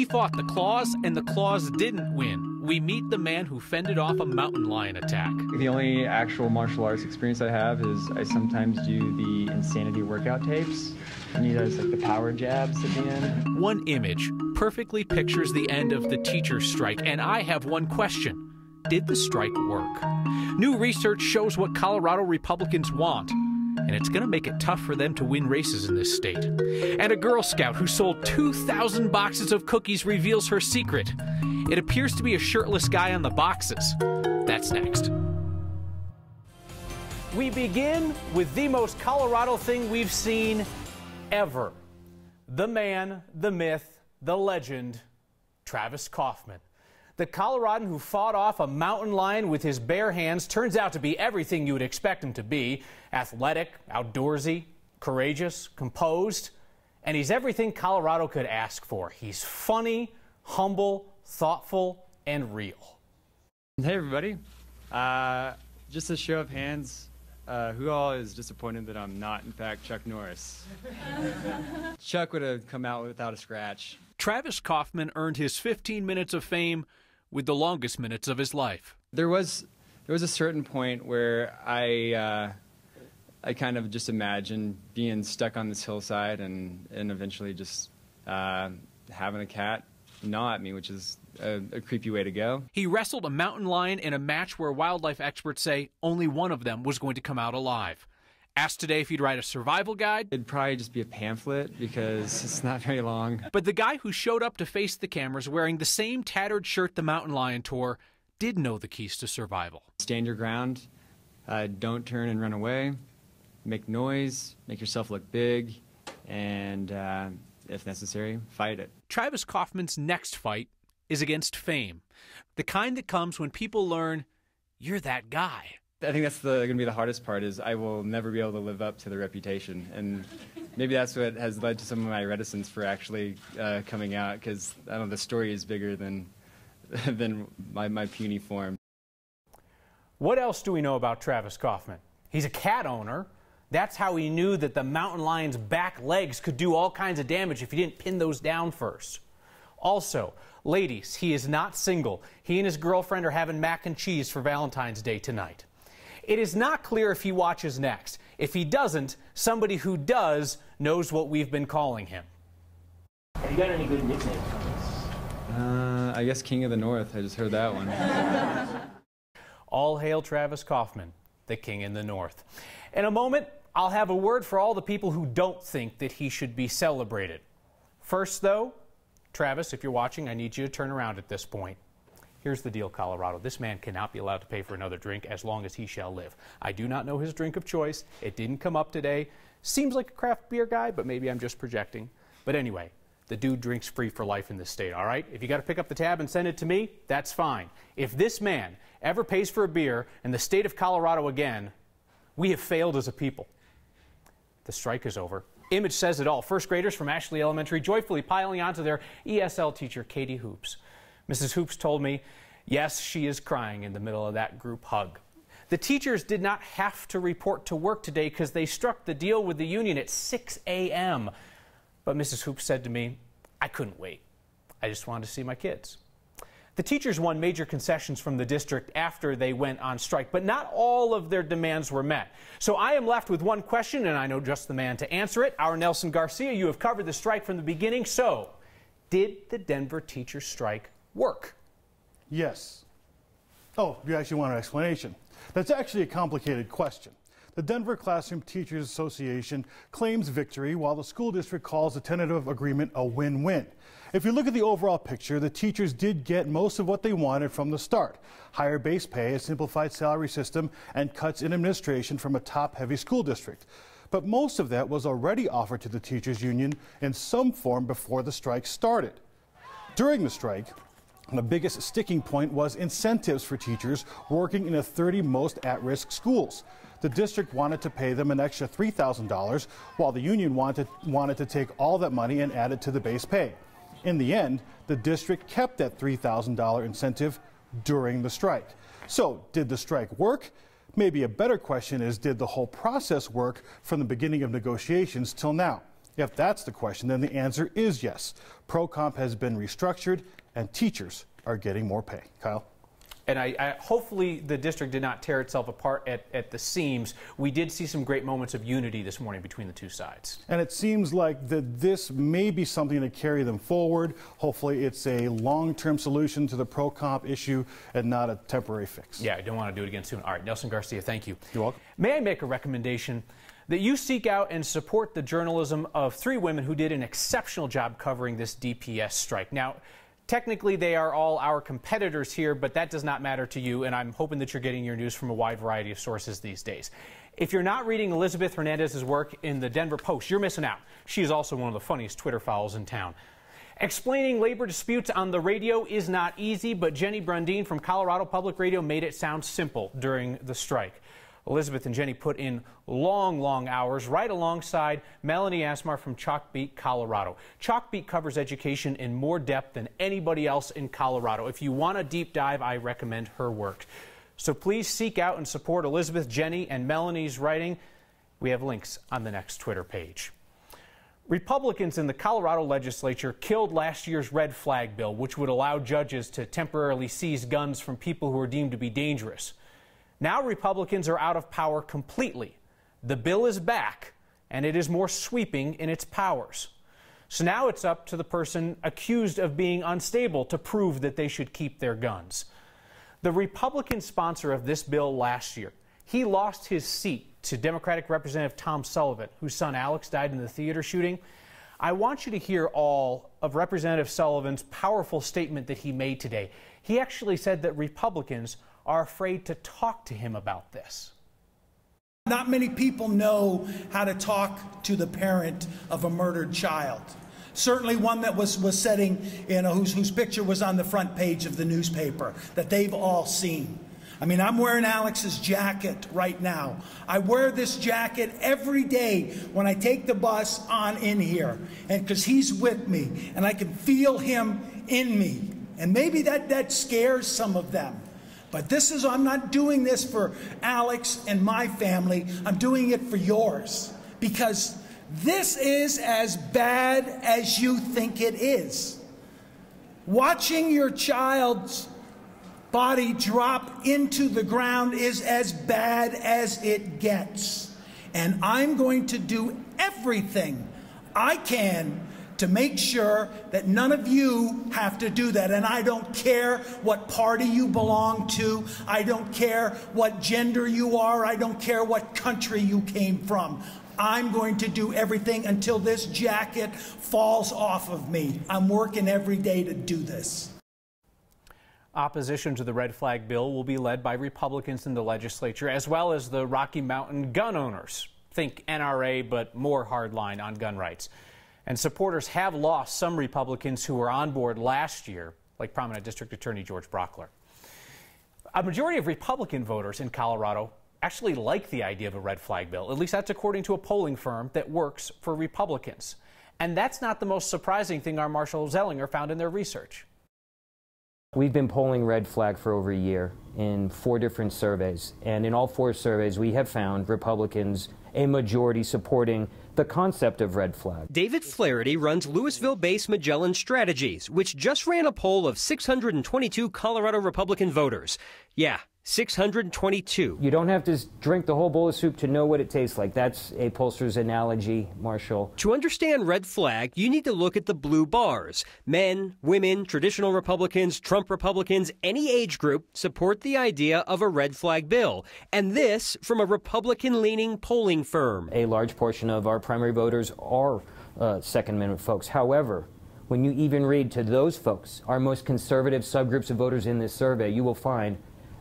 fought the claws, and the claws didn't win. We meet the man who fended off a mountain lion attack. The only actual martial arts experience I have is I sometimes do the insanity workout tapes, and he does like the power jabs at the end. One image perfectly pictures the end of the teachers' strike, and I have one question. Did the strike work? New research shows what Colorado Republicans want, and it's going to make it tough for them to win races in this state. And a Girl Scout who sold 2,000 boxes of cookies reveals her secret. It appears to be a shirtless guy on the boxes. That's next. We begin with the most Colorado thing we've seen ever. The man, the myth, the legend, Travis Kaufman. The Coloradan who fought off a mountain lion with his bare hands turns out to be everything you would expect him to be. Athletic, outdoorsy, courageous, composed, and he's everything Colorado could ask for. He's funny, humble, thoughtful, and real. Hey everybody, just a show of hands, who all is disappointed that I'm not in fact Chuck Norris? Chuck would have come out without a scratch. Travis Kaufman earned his 15 minutes of fame with the longest minutes of his life. There was a certain point where I kind of just imagined being stuck on this hillside and eventually just having a cat gnaw at me, which is a creepy way to go. He wrestled a mountain lion in a match where wildlife experts say only one of them was going to come out alive. Asked today if he'd write a survival guide. It'd probably just be a pamphlet because it's not very long. But the guy who showed up to face the cameras wearing the same tattered shirt the mountain lion tore did know the keys to survival. Stand your ground, don't turn and run away, make noise, make yourself look big, and if necessary, fight it. Travis Kaufman's next fight is against fame, the kind that comes when people learn you're that guy. I think that's going to be the hardest part, is I will never be able to live up to the reputation. And maybe that's what has led to some of my reticence for actually coming out, because, I don't know, the story is bigger than my puny form. What else do we know about Travis Kaufman? He's a cat owner. That's how he knew that the mountain lion's back legs could do all kinds of damage if you didn't pin those down first. Also, ladies, he is not single. He and his girlfriend are having mac and cheese for Valentine's Day tonight. It is not clear if he watches next. If he doesn't, somebody who does knows what we've been calling him. Have you got any good nicknames for us? I guess King of the North. I just heard that one. All hail Travis Kaufman, the King in the North. In a moment, I'll have a word for all the people who don't think that he should be celebrated. First, though, Travis, if you're watching, I need you to turn around at this point. Here's the deal, Colorado. This man cannot be allowed to pay for another drink as long as he shall live. I do not know his drink of choice. It didn't come up today. Seems like a craft beer guy, but maybe I'm just projecting. But anyway, the dude drinks free for life in this state, all right? If you got to pick up the tab and send it to me, that's fine. If this man ever pays for a beer in the state of Colorado again, we have failed as a people. The strike is over. Image says it all. First graders from Ashley Elementary joyfully piling onto their ESL teacher, Katie Hoops. Mrs. Hoops told me, yes, she is crying in the middle of that group hug. The teachers did not have to report to work today because they struck the deal with the union at 6 a.m. But Mrs. Hoops said to me, I couldn't wait. I just wanted to see my kids. The teachers won major concessions from the district after they went on strike, but not all of their demands were met. So I am left with one question, and I know just the man to answer it. Our Nelson Garcia, you have covered the strike from the beginning. So, did the Denver teachers' strike work? Yes. Oh, you actually want an explanation? That's actually a complicated question. The Denver Classroom Teachers Association claims victory, while the school district calls the tentative agreement a win-win. If you look at the overall picture, the teachers did get most of what they wanted from the start: higher base pay, a simplified salary system, and cuts in administration from a top-heavy school district. But most of that was already offered to the teachers union in some form before the strike started. During the strike, the biggest sticking point was incentives for teachers working in the 30 most at-risk schools. The district wanted to pay them an extra $3,000, while the union wanted to take all that money and add it to the base pay. In the end, the district kept that $3,000 incentive during the strike. So, did the strike work? Maybe a better question is, did the whole process work from the beginning of negotiations till now? If that's the question, then the answer is yes. Pro-comp has been restructured and teachers are getting more pay. Kyle? And hopefully the district did not tear itself apart at the seams. We did see some great moments of unity this morning between the two sides. And it seems like that this may be something to carry them forward. Hopefully it's a long-term solution to the pro-comp issue and not a temporary fix. Yeah, I don't want to do it again soon. All right, Nelson Garcia, thank you. You're welcome. May I make a recommendation that you seek out and support the journalism of 3 women who did an exceptional job covering this DPS strike. Now, technically, they are all our competitors here, but that does not matter to you, and I'm hoping that you're getting your news from a wide variety of sources these days. If you're not reading Elizabeth Hernandez's work in the Denver Post, you're missing out. She is also one of the funniest Twitter fouls in town. Explaining labor disputes on the radio is not easy, but Jenny Brundine from Colorado Public Radio made it sound simple during the strike. Elizabeth and Jenny put in long hours right alongside Melanie Asmar from Chalkbeat, Colorado. Chalkbeat covers education in more depth than anybody else in Colorado. If you want a deep dive, I recommend her work. So please seek out and support Elizabeth, Jenny, and Melanie's writing. We have links on the next Twitter page. Republicans in the Colorado legislature killed last year's red flag bill, which would allow judges to temporarily seize guns from people who are deemed to be dangerous. Now Republicans are out of power completely. The bill is back, and it is more sweeping in its powers. So now it's up to the person accused of being unstable to prove that they should keep their guns. The Republican sponsor of this bill last year, he lost his seat to Democratic Representative Tom Sullivan, whose son Alex died in the theater shooting. I want you to hear all of Representative Sullivan's powerful statement that he made today. He actually said that Republicans are afraid to talk to him about this. Not many people know how to talk to the parent of a murdered child. Certainly one that was sitting, whose picture was on the front page of the newspaper, that they've all seen. I mean, I'm wearing Alex's jacket right now. I wear this jacket every day when I take the bus on in here, and because he's with me, and I can feel him in me. And maybe that scares some of them. But I'm not doing this for Alex and my family. I'm doing it for yours. Because this is as bad as you think it is. Watching your child's body drop into the ground is as bad as it gets. And I'm going to do everything I can to make sure that none of you have to do that. And I don't care what party you belong to. I don't care what gender you are. I don't care what country you came from. I'm going to do everything until this jacket falls off of me. I'm working every day to do this. Opposition to the red flag bill will be led by Republicans in the legislature, as well as the Rocky Mountain gun owners. Think NRA, but more hardline on gun rights. And supporters have lost some Republicans who were on board last year, like prominent District Attorney George Brockler. A majority of Republican voters in Colorado actually like the idea of a red flag bill. At least that's according to a polling firm that works for Republicans. And that's not the most surprising thing our Marshall Zellinger found in their research. We've been polling red flag for over a year in 4 different surveys. And in all 4 surveys, we have found Republicans, a majority, supporting the concept of red flag. David Flaherty runs Louisville-based Magellan Strategies, which just ran a poll of 622 Colorado Republican voters. Yeah, 622. You don't have to drink the whole bowl of soup to know what it tastes like. That's a pollster's analogy, Marshall. To understand red flag, you need to look at the blue bars. Men, women, traditional Republicans, Trump Republicans, any age group support the idea of a red flag bill. And this from a Republican-leaning polling firm. A large portion of our primary voters are Second Amendment folks. However, when you even read to those folks, our most conservative subgroups of voters in this survey, you will find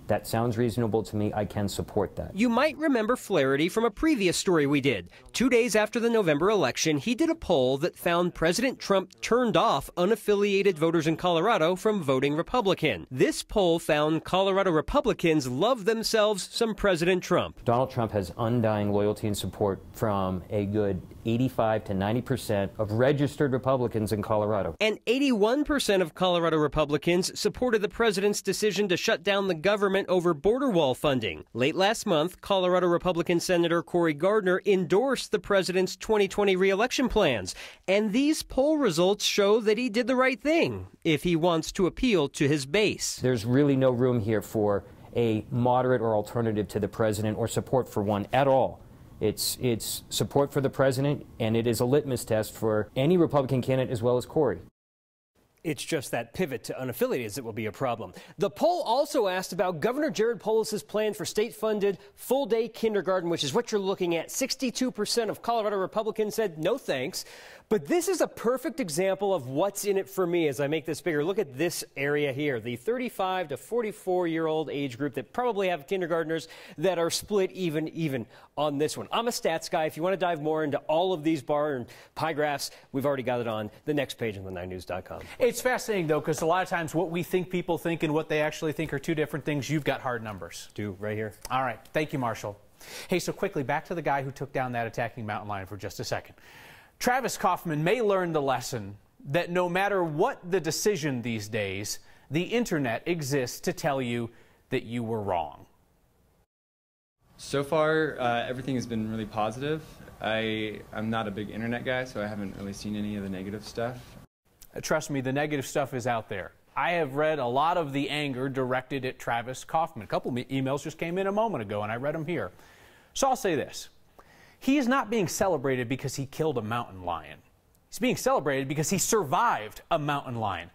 that sounds reasonable to me. I can support that. You might remember Flaherty from a previous story we did. 2 days after the November election, he did a poll that found President Trump turned off unaffiliated voters in Colorado from voting Republican. This poll found Colorado Republicans love themselves some President Trump. Donald Trump has undying loyalty and support from a good 85 to 90% of registered Republicans in Colorado. And 81% of Colorado Republicans supported the president's decision to shut down the government over border wall funding. Late last month, Colorado Republican Senator Cory Gardner endorsed the president's 2020 re-election plans. And these poll results show that he did the right thing if he wants to appeal to his base. There's really no room here for a moderate or alternative to the president or support for one at all. It's support for the president, and it is a litmus test for any Republican candidate as well as Cory. It's just that pivot to unaffiliated that will be a problem. The poll also asked about Governor Jared Polis's plan for state-funded full-day kindergarten, which is what you're looking at. 62% of Colorado Republicans said no thanks. But this is a perfect example of what's in it for me as I make this bigger. Look at this area here, the 35 to 44-year-old age group that probably have kindergartners that are split even on this one. I'm a stats guy. If you want to dive more into all of these bar and pie graphs, we've already got it on the next page on the9news.com. It's fascinating, though, because a lot of times what we think people think and what they actually think are two different things. You've got hard numbers. Do right here. All right. Thank you, Marshall. Hey, so quickly, back to the guy who took down that attacking mountain lion for just a second. Travis Kaufman may learn the lesson that no matter what the decision these days, the internet exists to tell you that you were wrong. So far, everything has been really positive. I'm not a big internet guy, so I haven't really seen any of the negative stuff. Trust me, the negative stuff is out there. I have read a lot of the anger directed at Travis Kaufman. A couple of emails just came in a moment ago, and I read them here. So I'll say this. He is not being celebrated because he killed a mountain lion. He's being celebrated because he survived a mountain lion.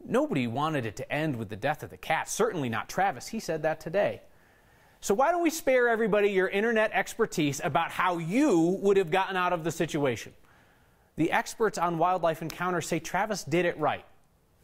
Nobody wanted it to end with the death of the cat, certainly not Travis. He said that today. So why don't we spare everybody your internet expertise about how you would have gotten out of the situation? The experts on wildlife encounters say Travis did it right.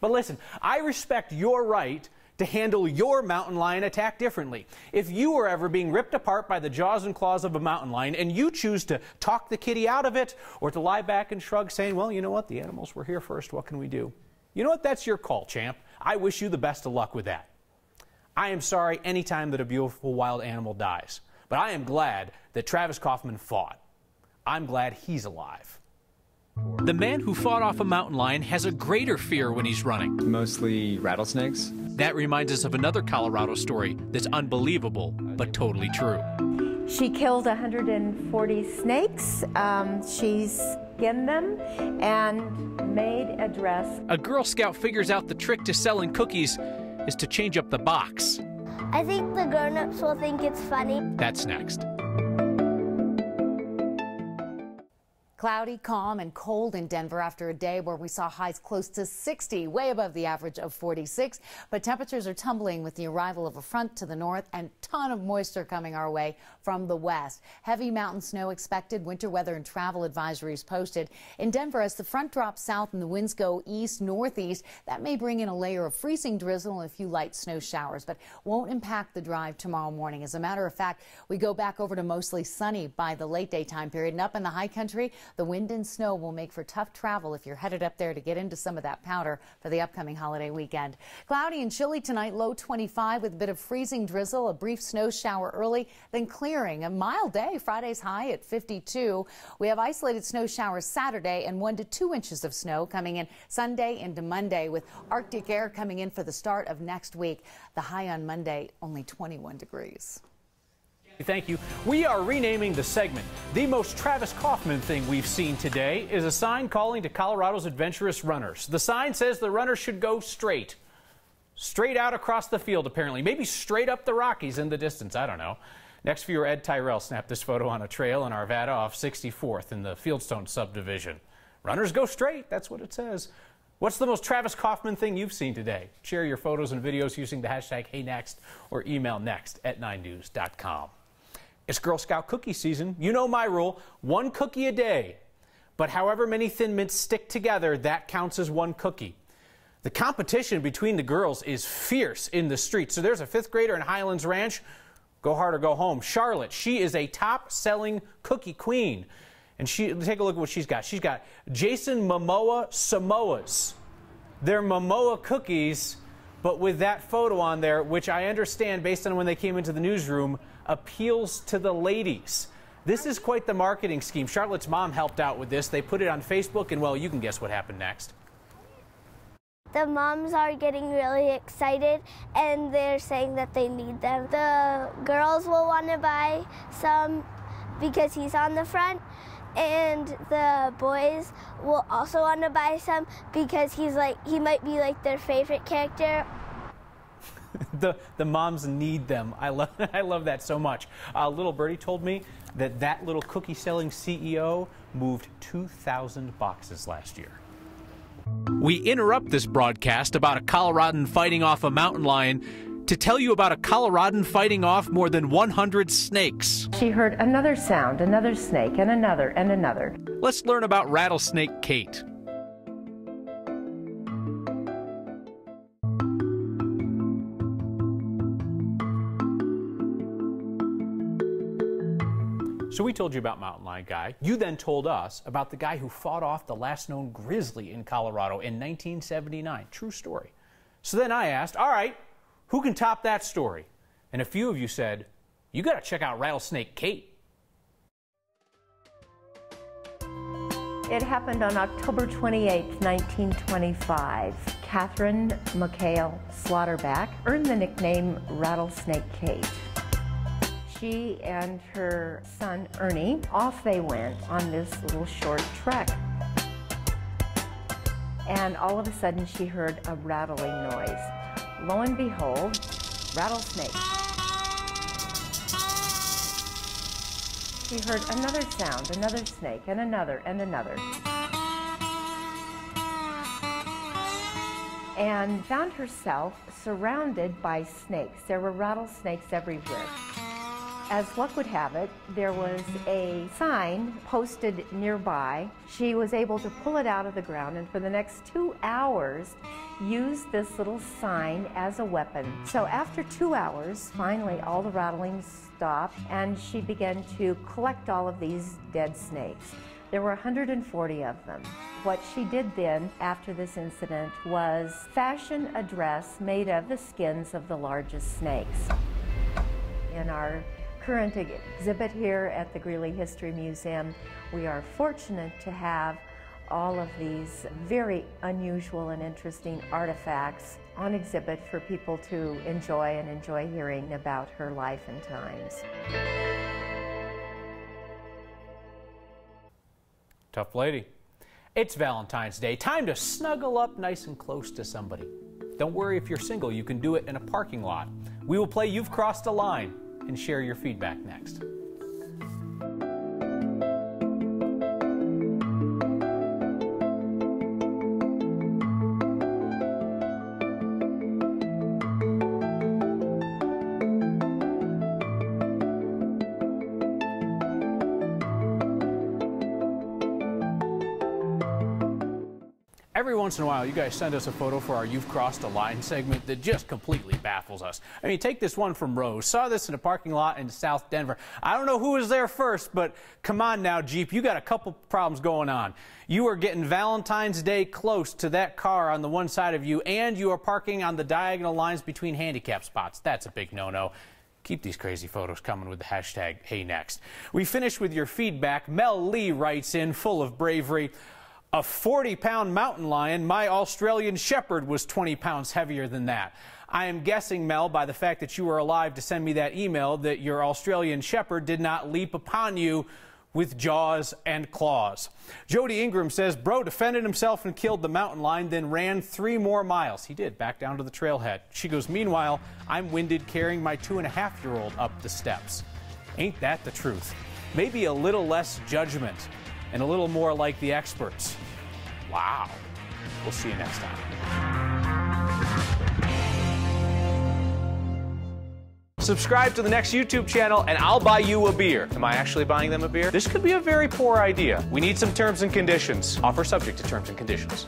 But listen, I respect your right to handle your mountain lion attack differently. If you were ever being ripped apart by the jaws and claws of a mountain lion and you choose to talk the kitty out of it or to lie back and shrug saying, well, you know what, the animals were here first, what can we do? You know what, that's your call, champ. I wish you the best of luck with that. I am sorry anytime that a beautiful wild animal dies, but I am glad that Travis Kaufman fought. I'm glad he's alive. The man who fought off a mountain lion has a greater fear when he's running. Mostly rattlesnakes. That reminds us of another Colorado story that's unbelievable, but totally true. She killed 140 snakes. She skinned them and made a dress. A Girl Scout figures out the trick to selling cookies is to change up the box. I think the grown-ups will think it's funny. That's next. Cloudy, calm, and cold in Denver after a day where we saw highs close to 60, way above the average of 46. But temperatures are tumbling with the arrival of a front to the north and ton of moisture coming our way from the west. Heavy mountain snow expected, winter weather and travel advisories posted. In Denver, as the front drops south and the winds go east-northeast, that may bring in a layer of freezing drizzle and a few light snow showers, but won't impact the drive tomorrow morning. As a matter of fact, we go back over to mostly sunny by the late daytime period. And up in the high country, the wind and snow will make for tough travel if you're headed up there to get into some of that powder for the upcoming holiday weekend. Cloudy and chilly tonight, low 25 with a bit of freezing drizzle, a brief snow shower early, then clearing. A mild day, Friday's high at 52. We have isolated snow showers Saturday and 1 to 2 inches of snow coming in Sunday into Monday with Arctic air coming in for the start of next week. The high on Monday, only 21 degrees. Thank you. We are renaming the segment. The most Travis Kaufman thing we've seen today is a sign calling to Colorado's adventurous runners. The sign says the runners should go straight. Straight out across the field, apparently. Maybe straight up the Rockies in the distance. I don't know. Next viewer Ed Tyrell snapped this photo on a trail in Arvada off 64th in the Fieldstone subdivision. Runners go straight. That's what it says. What's the most Travis Kaufman thing you've seen today? Share your photos and videos using the hashtag HeyNext or email next@9news.com. It's Girl Scout cookie season. You know my rule, 1 cookie a day. But however many Thin Mints stick together, that counts as 1 cookie. The competition between the girls is fierce in the streets. So there's a 5th grader in Highlands Ranch. Go hard or go home. Charlotte, she is a top-selling cookie queen. And take a look at what she's got. She's got Jason Momoa Samoas. They're Momoa cookies, but with that photo on there, which I understand based on when they came into the newsroom, appeals to the ladies. This is quite the marketing scheme. Charlotte's mom helped out with this. They put it on Facebook, and well, you can guess what happened next. The moms are getting really excited, and they're saying that they need them. The girls will want to buy some because he's on the front, and the boys will also want to buy some because he might be like their favorite character. The moms need them. I love that so much. Little Birdie told me that little cookie-selling CEO moved 2,000 boxes last year. We interrupt this broadcast about a Coloradan fighting off a mountain lion to tell you about a Coloradan fighting off more than 100 snakes. She heard another sound, another snake, and another, and another. Let's learn about Rattlesnake Kate. So we told you about Mountain Lion Guy. You then told us about the guy who fought off the last known grizzly in Colorado in 1979. True story. So then I asked, all right, who can top that story? And a few of you said, you got to check out Rattlesnake Kate. It happened on October 28, 1925. Catherine McHale Slaughterback earned the nickname Rattlesnake Kate. She and her son, Ernie, off they went on this little short trek. And all of a sudden, she heard a rattling noise. Lo and behold, rattlesnake. She heard another sound, another snake, and another, and another. And found herself surrounded by snakes. There were rattlesnakes everywhere. As luck would have it, there was a sign posted nearby. She was able to pull it out of the ground and for the next 2 hours used this little sign as a weapon. So after 2 hours, finally all the rattling stopped and she began to collect all of these dead snakes. There were 140 of them. What she did then after this incident was fashion a dress made of the skins of the largest snakes. In our current exhibit here at the Greeley History Museum, we are fortunate to have all of these very unusual and interesting artifacts on exhibit for people to enjoy and enjoy hearing about her life and times. Tough lady. It's Valentine's Day. Time to snuggle up nice and close to somebody. Don't worry if you're single, you can do it in a parking lot. We will play You've Crossed a Line and share your feedback next. Every once in a while, you guys send us a photo for our You've Crossed a Line segment that just completely baffles us. I mean, take this one from Rose. Saw this in a parking lot in South Denver. I don't know who was there first, but come on now, Jeep. You got a couple problems going on. You are getting Valentine's Day close to that car on the one side of you, and you are parking on the diagonal lines between handicap spots. That's a big no-no. Keep these crazy photos coming with the hashtag #HeyNext. We finish with your feedback. Mel Lee writes in, full of bravery. A 40-pound mountain lion, my Australian Shepherd was 20 pounds heavier than that. I am guessing, Mel, by the fact that you were alive to send me that email, that your Australian Shepherd did not leap upon you with jaws and claws. Jody Ingram says, bro defended himself and killed the mountain lion, then ran 3 more miles. He did, back down to the trailhead. She goes, meanwhile, I'm winded carrying my 2.5-year-old up the steps. Ain't that the truth? Maybe a little less judgment and a little more like the experts. Wow. We'll see you next time. Subscribe to the next YouTube channel and I'll buy you a beer. Am I actually buying them a beer? This could be a very poor idea. We need some terms and conditions. Offer subject to terms and conditions.